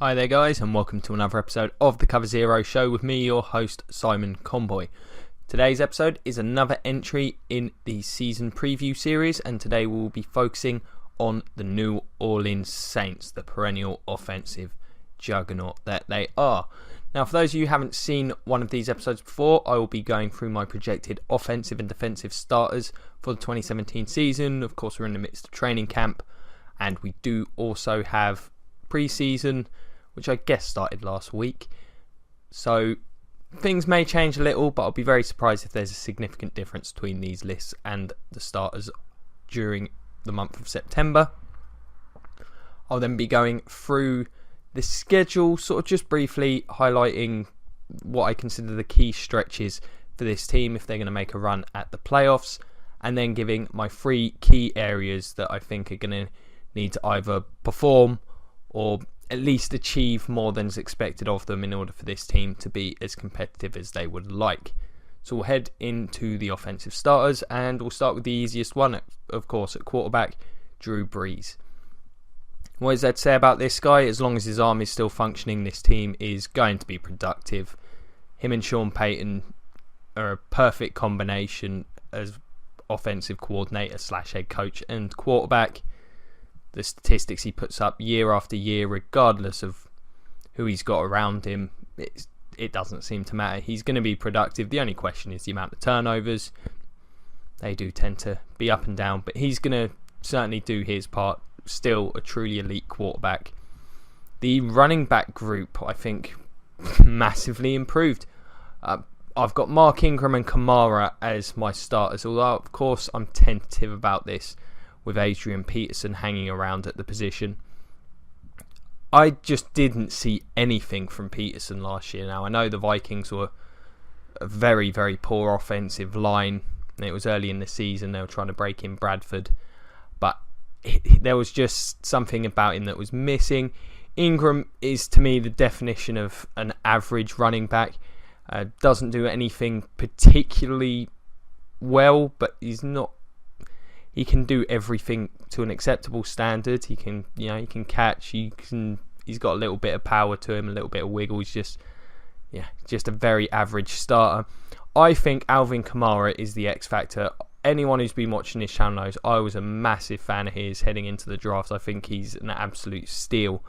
Hi there guys, and welcome to another episode of the Cover Zero Show with me, your host Simon Conboy. Today's episode is another entry in the season preview series, and today we'll be focusing on the New Orleans Saints, the perennial offensive juggernaut that they are. Now, for those of you who haven't seen one of these episodes before, I will be going through my projected offensive and defensive starters for the 2017 season. Of course, we're in the midst of training camp, and we do also have pre-season, which I guess started last week. So things may change a little, but I'll be very surprised if there's a significant difference between these lists and the starters during the month of September. I'll then be going through the schedule, sort of just briefly highlighting what I consider the key stretches for this team if they're going to make a run at the playoffs, and then giving my 3 key areas that I think are going to need to either perform or at least achieve more than is expected of them in order for this team to be as competitive as they would like. So we'll head into the offensive starters, and we'll start with the easiest one, of course, at quarterback, Drew Brees. What is there to say about this guy? As long as his arm is still functioning, this team is going to be productive. Him and Sean Payton are a perfect combination as offensive coordinator / head coach and quarterback. The statistics he puts up year after year, regardless of who he's got around him, it doesn't seem to matter. He's going to be productive. The only question is the amount of turnovers. They do tend to be up and down, but he's going to certainly do his part. Still a truly elite quarterback. The running back group, I think, massively improved. I've got Mark Ingram and Kamara as my starters, although of course I'm tentative about this with Adrian Peterson hanging around at the position. I just didn't see anything from Peterson last year. Now, I know the Vikings were a very, very poor offensive line. It was early in the season. They were trying to break in Bradford. But there was just something about him that was missing. Ingram is, to me, the definition of an average running back. Doesn't do anything particularly well, but he's not. He can do everything to an acceptable standard. He can catch. He's got a little bit of power to him, a little bit of wiggle. He's just a very average starter. I think Alvin Kamara is the X factor. Anyone who's been watching this channel knows I was a massive fan of his heading into the draft. I think he's an absolute steal.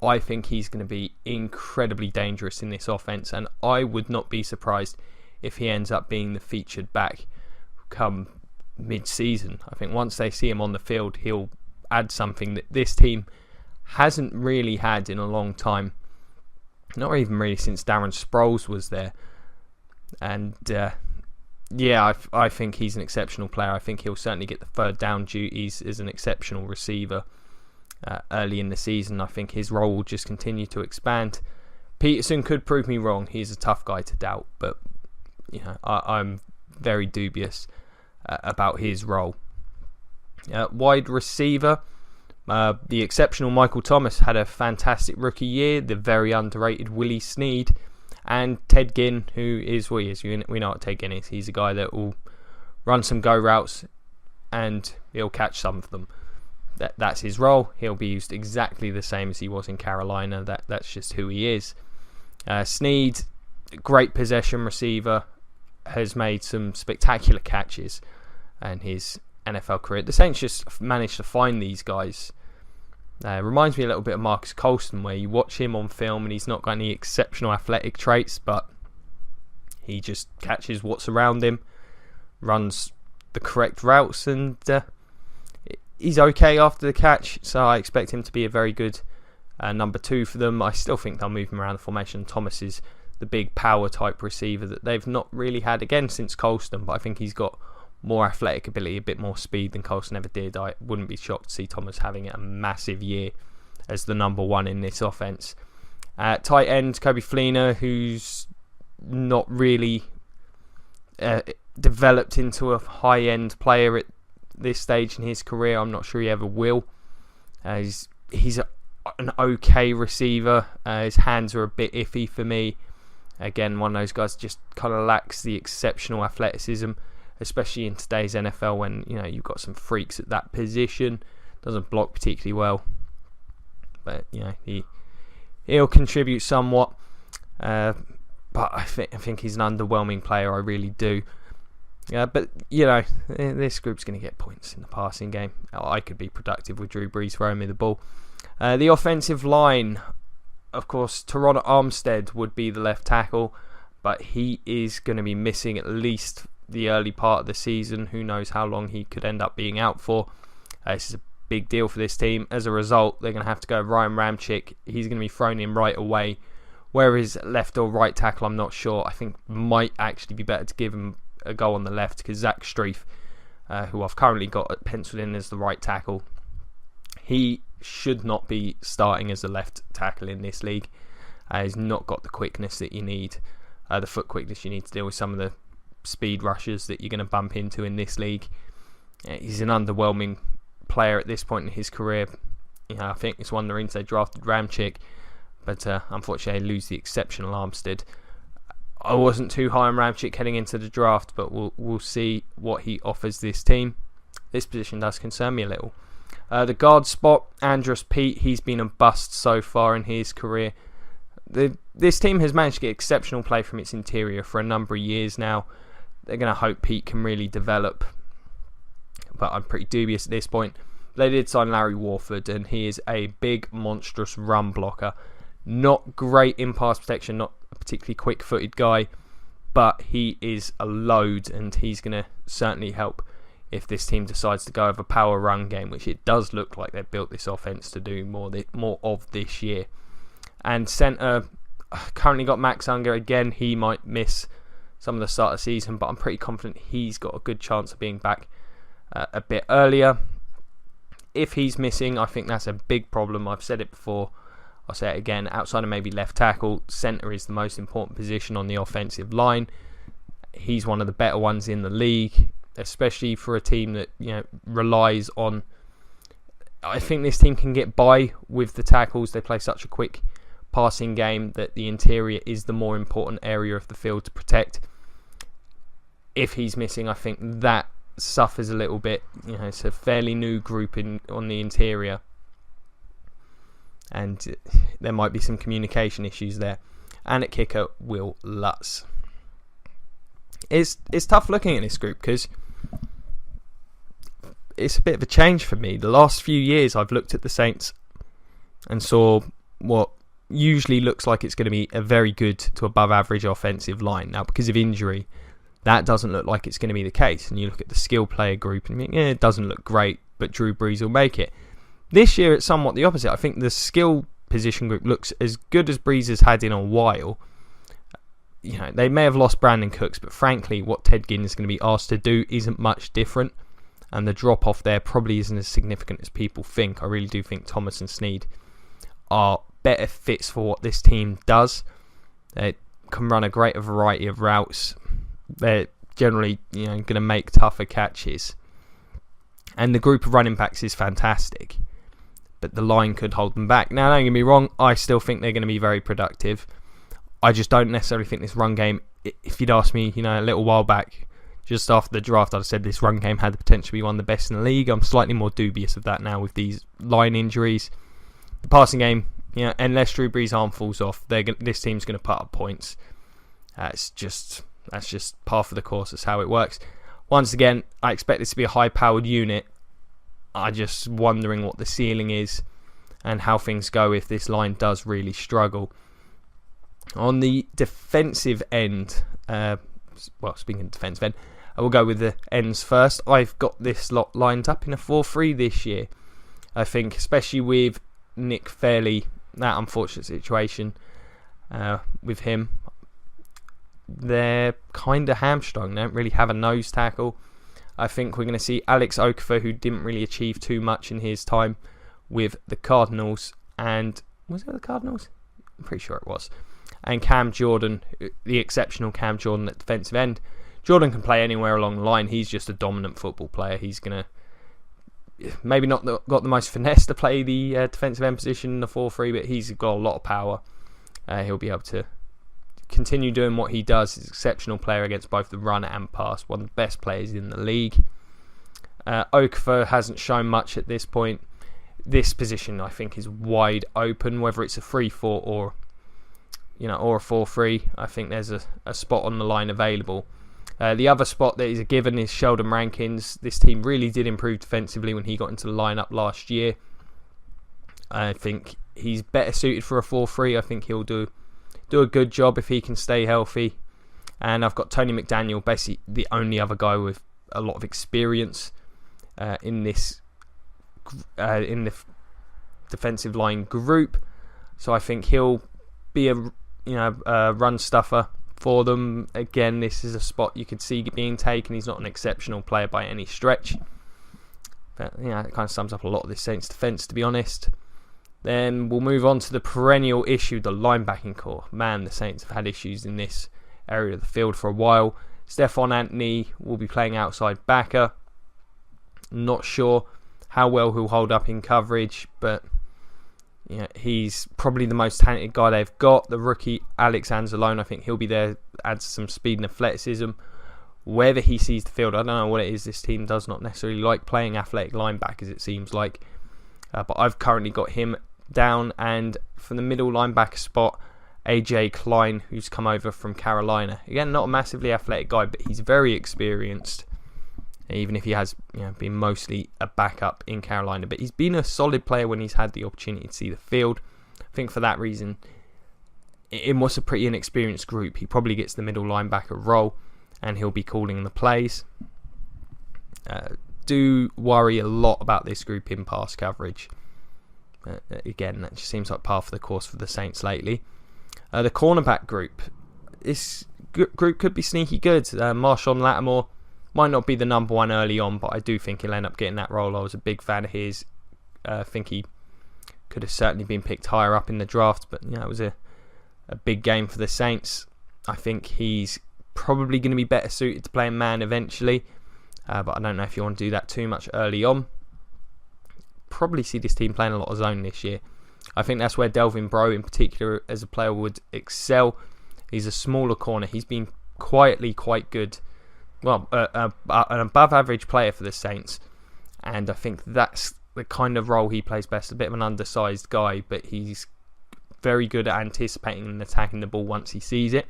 I think he's going to be incredibly dangerous in this offense, and I would not be surprised if he ends up being the featured back come mid-season. I think once they see him on the field, he'll add something that this team hasn't really had in a long time. Not even really since Darren Sproles was there. And I think he's an exceptional player. I think he'll certainly get the third down duties as an exceptional receiver early in the season. I think his role will just continue to expand. Peterson could prove me wrong. He's a tough guy to doubt, but I'm very dubious about his role. Wide receiver, the exceptional Michael Thomas had a fantastic rookie year. The very underrated Willie Snead, and Ted Ginn, who is what he is. We know what Ted Ginn is. He's a guy that will run some go routes and he'll catch some of them. That's his role. He'll be used exactly the same as he was in Carolina. That's just who he is. Snead, great possession receiver, has made some spectacular catches in his NFL career. The Saints just managed to find these guys. Reminds me a little bit of Marcus Colston, where you watch him on film and he's not got any exceptional athletic traits, but he just catches what's around him, runs the correct routes, and he's okay after the catch. So I expect him to be a very good number 2 for them. I still think they'll move him around the formation. Thomas is the big power type receiver that they've not really had again since Colston, but I think he's got more athletic ability, a bit more speed than Colston ever did. I wouldn't be shocked to see Thomas having a massive year as the number 1 in this offense. Tight end, Kobe Fleener, who's not really developed into a high-end player at this stage in his career. I'm not sure he ever will. He's an okay receiver. His hands are a bit iffy for me. Again, one of those guys just kind of lacks the exceptional athleticism, especially in today's NFL when you've got some freaks at that position. Doesn't block particularly well, but he'll contribute somewhat. But I think he's an underwhelming player. I really do. But, this group's going to get points in the passing game. I could be productive with Drew Brees throwing me the ball. The offensive line, of course, Teron Armstead would be the left tackle, but he is going to be missing at least the early part of the season. Who knows how long he could end up being out for. This is a big deal for this team. As a result, they're going to have to go Ryan Ramczyk. He's going to be thrown in right away. Where is left or right tackle, I'm not sure. I think might actually be better to give him a go on the left, because Zach Streif, who I've currently got penciled in as the right tackle, he should not be starting as a left tackle in this league. He's not got the quickness that you need, the foot quickness you need to deal with some of the speed rushers that you're going to bump into in this league. He's an underwhelming player at this point in his career. I think it's one of the reasons they drafted Ramczyk, but unfortunately they lose the exceptional Armstead. I wasn't too high on Ramczyk heading into the draft, but we'll see what he offers this team. This position does concern me a little. The guard spot, Andrus Peat, he's been a bust so far in his career. This team has managed to get exceptional play from its interior for a number of years now. They're going to hope Peat can really develop, but I'm pretty dubious at this point. They did sign Larry Warford, and he is a big, monstrous run blocker. Not great in pass protection, not a particularly quick-footed guy, but he is a load, and he's going to certainly help if this team decides to go with a power run game, which it does look like they've built this offense to do more of this year. And centre, currently got Max Unger. Again, he might miss some of the start of the season, but I'm pretty confident he's got a good chance of being back a bit earlier. If he's missing, I think that's a big problem. I've said it before, I'll say it again. Outside of maybe left tackle, centre is the most important position on the offensive line. He's one of the better ones in the league, especially for a team that relies on. I think this team can get by with the tackles. They play such a quick passing game that the interior is the more important area of the field to protect. If he's missing, I think that suffers a little bit. It's a fairly new group on the interior, and there might be some communication issues there. And at kicker, Will Lutz. It's tough looking at this group because it's a bit of a change for me. The last few years I've looked at the Saints and saw what usually looks like it's going to be a very good to above average offensive line. Now, because of injury, that doesn't look like it's going to be the case. And you look at the skill player group and you think, it doesn't look great, but Drew Brees will make it. This year it's somewhat the opposite. I think the skill position group looks as good as Brees has had in a while. They may have lost Brandon Cooks, but frankly, what Ted Ginn is going to be asked to do isn't much different. And the drop-off there probably isn't as significant as people think. I really do think Thomas and Snead are better fits for what this team does. They can run a greater variety of routes. They're generally going to make tougher catches. And the group of running backs is fantastic. But the line could hold them back. Now, don't get me wrong, I still think they're going to be very productive. I just don't necessarily think this run game, if you'd asked me a little while back, just after the draft, I'd have said this run game had the potential to be one of the best in the league. I'm slightly more dubious of that now with these line injuries. The passing game, unless Drew Brees' arm falls off, this team's going to put up points. That's just par for the course. That's how it works. Once again, I expect this to be a high-powered unit. I'm just wondering what the ceiling is and how things go if this line does really struggle. On the defensive end, speaking of defensive end, I will go with the ends first. I've got this lot lined up in a 4-3 this year. I think, especially with Nick Fairley, that unfortunate situation with him, they're kind of hamstrung. They don't really have a nose tackle. I think we're going to see Alex Okafor, who didn't really achieve too much in his time with the Cardinals. And was it the Cardinals? I'm pretty sure it was. And Cam Jordan, the exceptional Cam Jordan at defensive end. Jordan can play anywhere along the line. He's just a dominant football player. He's going to maybe not got the most finesse to play the defensive end position in the 4-3, but he's got a lot of power. He'll be able to continue doing what he does. He's an exceptional player against both the run and pass. One of the best players in the league. Okafor hasn't shown much at this point. this position I think is wide open, whether it's a 3-4 or a 4-3. I think there's a spot on the line available. The other spot that is a given is Sheldon Rankins. This team really did improve defensively when he got into the lineup last year. I think he's better suited for a 4-3. I think he'll do a good job if he can stay healthy. And I've got Tony McDaniel, basically the only other guy with a lot of experience in the defensive line group. So I think he'll be a run stuffer for them. Again, this is a spot you could see being taken. He's not an exceptional player by any stretch, but it kind of sums up a lot of this Saints defence, to be honest. Then we'll move on to the perennial issue, the linebacking core. Man, the Saints have had issues in this area of the field for a while. Stephon Anthony will be playing outside backer. Not sure how well he'll hold up in coverage, but he's probably the most talented guy they've got. The rookie Alex Anzalone, I think he'll be there, adds some speed and athleticism. Whether he sees the field, I don't know what it is. This team does not necessarily like playing athletic linebackers, it seems like. But I've currently got him down, and for the middle linebacker spot, AJ Klein, who's come over from Carolina. Again, not a massively athletic guy, but he's very experienced, even if he has been mostly a backup in Carolina. But he's been a solid player when he's had the opportunity to see the field. I think for that reason, in what's a pretty inexperienced group, he probably gets the middle linebacker role, and he'll be calling the plays. Do worry a lot about this group in pass coverage. Again, that just seems like par for the course for the Saints lately. The cornerback group. This group could be sneaky good. Marshawn Lattimore might not be the number one early on, but I do think he'll end up getting that role. I was a big fan of his. I think he could have certainly been picked higher up in the draft, but it was a big game for the Saints. I think he's probably going to be better suited to playing man eventually, but I don't know if you want to do that too much early on. Probably see this team playing a lot of zone this year. I think that's where Delvin Breaux in particular as a player would excel. He's a smaller corner. He's been quietly quite good. Well, an above average player for the Saints, and I think that's the kind of role he plays best. A bit of an undersized guy, but he's very good at anticipating and attacking the ball once he sees it.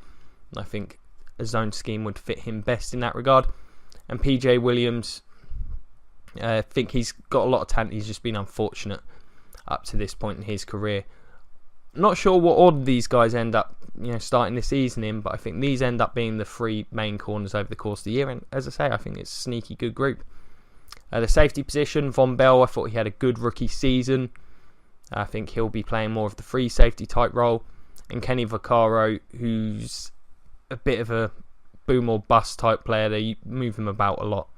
And I think a zone scheme would fit him best in that regard. And PJ Williams, I think he's got a lot of talent. He's just been unfortunate up to this point in his career. Not sure what order these guys end up starting the season in, but I think these end up being the three main corners over the course of the year. And as I say, I think it's a sneaky good group. The safety position, Von Bell, I thought he had a good rookie season. I think he'll be playing more of the free safety type role. And Kenny Vaccaro, who's a bit of a boom or bust type player. They move him about a lot.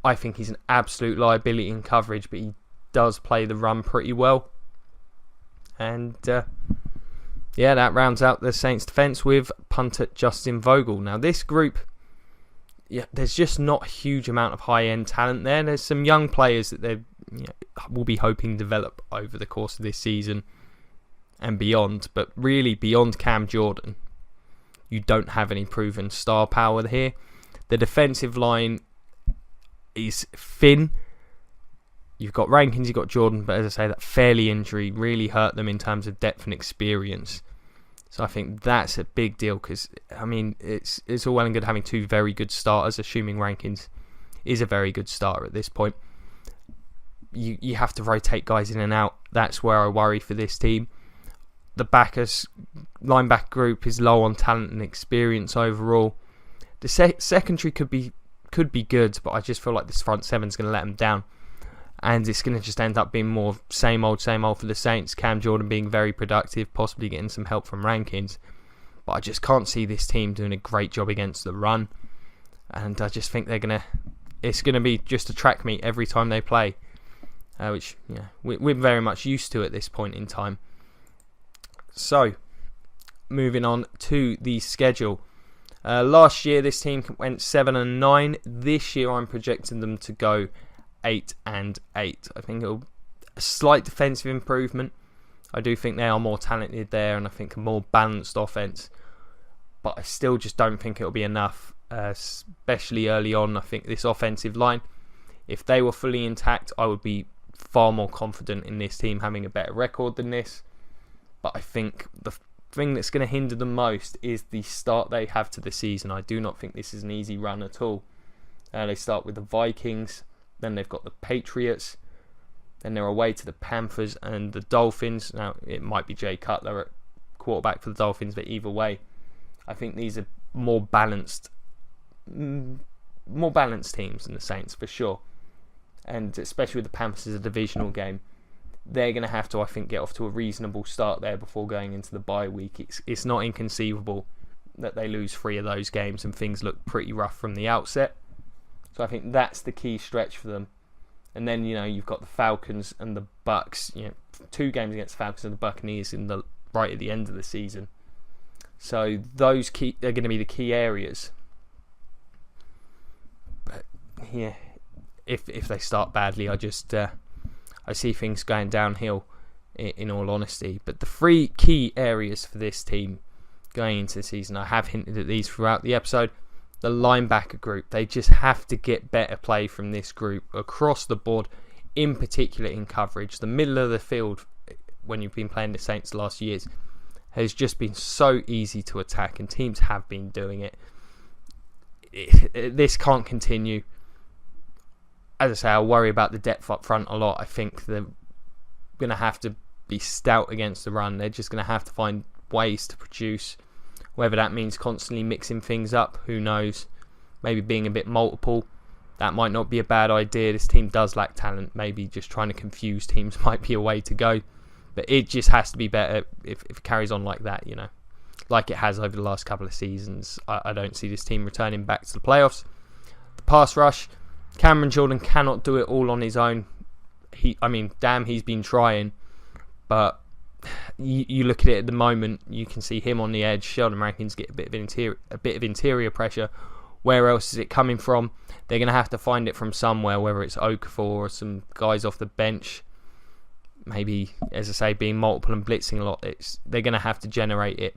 I think he's an absolute liability in coverage, but he does play the run pretty well. And that rounds out the Saints defence with punter Justin Vogel. Now this group, there's just not a huge amount of high-end talent there. There's some young players that they will be hoping to develop over the course of this season and beyond. But really, beyond Cam Jordan, you don't have any proven star power here. The defensive line is thin. You've got Rankins, you've got Jordan, but as I say, that Fairley injury really hurt them in terms of depth and experience. So I think that's a big deal because, it's all well and good having two very good starters, assuming Rankins is a very good starter at this point. You have to rotate guys in and out. That's where I worry for this team. The linebacker group is low on talent and experience overall. The secondary could be good, but I just feel like this front seven's going to let them down. And it's going to just end up being more same old for the Saints. Cam Jordan being very productive, possibly getting some help from Rankins. But I just can't see this team doing a great job against the run. And I just think it's going to be just a track meet every time they play. Which we're very much used to at this point in time. So, moving on to the schedule. Last year, this team went 7-9. This year, I'm projecting them to go 8-8. I think a slight defensive improvement. I do think they are more talented there, and I think a more balanced offense. But I still just don't think it'll be enough, especially early on. I think this offensive line, if they were fully intact, I would be far more confident in this team having a better record than this. But I think the thing that's going to hinder them most is the start they have to the season. I do not think this is an easy run at all. They start with the Vikings, then they've got the Patriots, then they're away to the Panthers and the Dolphins. Now, it might be Jay Cutler at quarterback for the Dolphins, but either way, I think these are more balanced teams than the Saints for sure. And especially with the Panthers as a divisional game, they're going to have to, I think, get off to a reasonable start there before going into the bye week. It's not inconceivable that they lose 3 of those games and things look pretty rough from the outset. So I think that's the key stretch for them. And then, you've got the Falcons and the Bucks. 2 games against the Falcons and the Buccaneers right at the end of the season. So those are going to be the key areas. But yeah, if they start badly, I see things going downhill, in all honesty. But the 3 key areas for this team going into the season, I have hinted at these throughout the episode. The linebacker group, they just have to get better play from this group across the board, in particular in coverage. The middle of the field, when you've been playing the Saints the last years, has just been so easy to attack, and teams have been doing it. This can't continue. As I say, I worry about the depth up front a lot. I think they're going to have to be stout against the run. They're just going to have to find ways to produce. Whether that means constantly mixing things up, who knows? Maybe being a bit multiple. That might not be a bad idea. This team does lack talent. Maybe just trying to confuse teams might be a way to go. But it just has to be better if it carries on like that, like it has over the last couple of seasons. I don't see this team returning back to the playoffs. The pass rush, Cameron Jordan cannot do it all on his own. He's been trying, but you look at it at the moment, you can see him on the edge. Sheldon Rankins get a bit of interior pressure. Where else is it coming from? They're going to have to find it from somewhere, whether it's Okafor or some guys off the bench. Maybe, as I say, being multiple and blitzing a lot, they're going to have to generate it.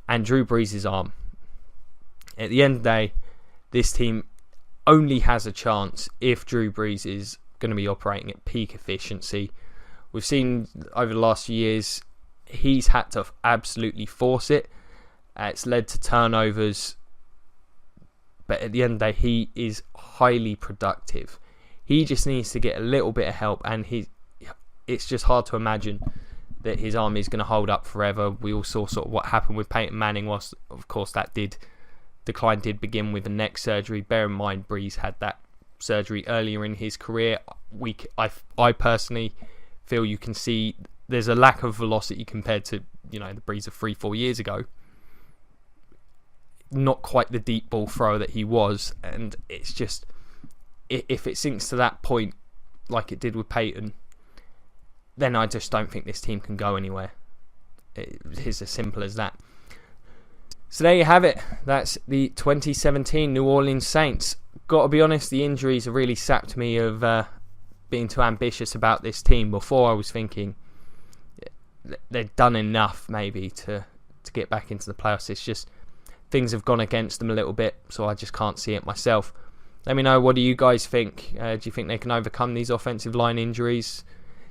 And Drew Brees' arm. At the end of the day, this team only has a chance if Drew Brees is going to be operating at peak efficiency. We've seen over the last few years, he's had to absolutely force it. It's led to turnovers. But at the end of the day, he is highly productive. He just needs to get a little bit of help, and it's just hard to imagine that his arm is going to hold up forever. We all saw sort of what happened with Peyton Manning. Whilst, of course, that decline did begin with a neck surgery. Bear in mind, Brees had that surgery earlier in his career. I personally feel you can see there's a lack of velocity compared to the Brees of 3-4 years ago. Not quite the deep ball thrower that he was, and it's just, if it sinks to that point like it did with Peyton, then I just don't think this team can go anywhere. It's as simple as that. So there you have it. That's the 2017 New Orleans Saints. Got to be honest, the injuries have really sapped me of being too ambitious about this team. Before I was thinking they've done enough maybe to get back into the playoffs. It's just things have gone against them a little bit, so I just can't see it myself. Let me know, what do you guys think? Do you think they can overcome these offensive line injuries?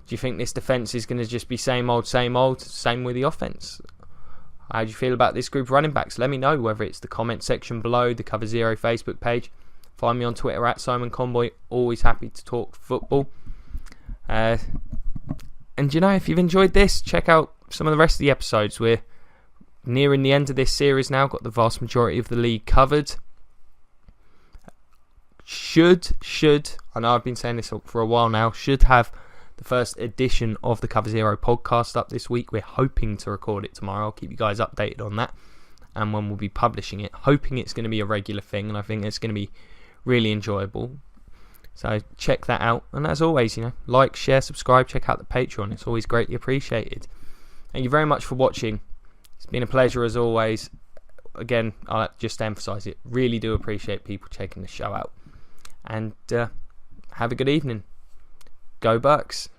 Do you think this defence is going to just be same old? Same with the offence. How do you feel about this group of running backs? Let me know, whether it's the comment section below, the Cover Zero Facebook page. Find me on Twitter at Simon Conboy. Always happy to talk football. And if you've enjoyed this, check out some of the rest of the episodes. We're nearing the end of this series now. Got the vast majority of the league covered. Should, I know I've been saying this for a while now, should have the first edition of the Cover Zero podcast up this week. We're hoping to record it tomorrow. I'll keep you guys updated on that and when we'll be publishing it. Hoping it's going to be a regular thing, and I think it's going to be really enjoyable. So check that out. And as always, like, share, subscribe, check out the Patreon. It's always greatly appreciated. Thank you very much for watching. It's been a pleasure as always. Again, I'll just emphasise it. Really do appreciate people checking the show out. And have a good evening. Go Bucks.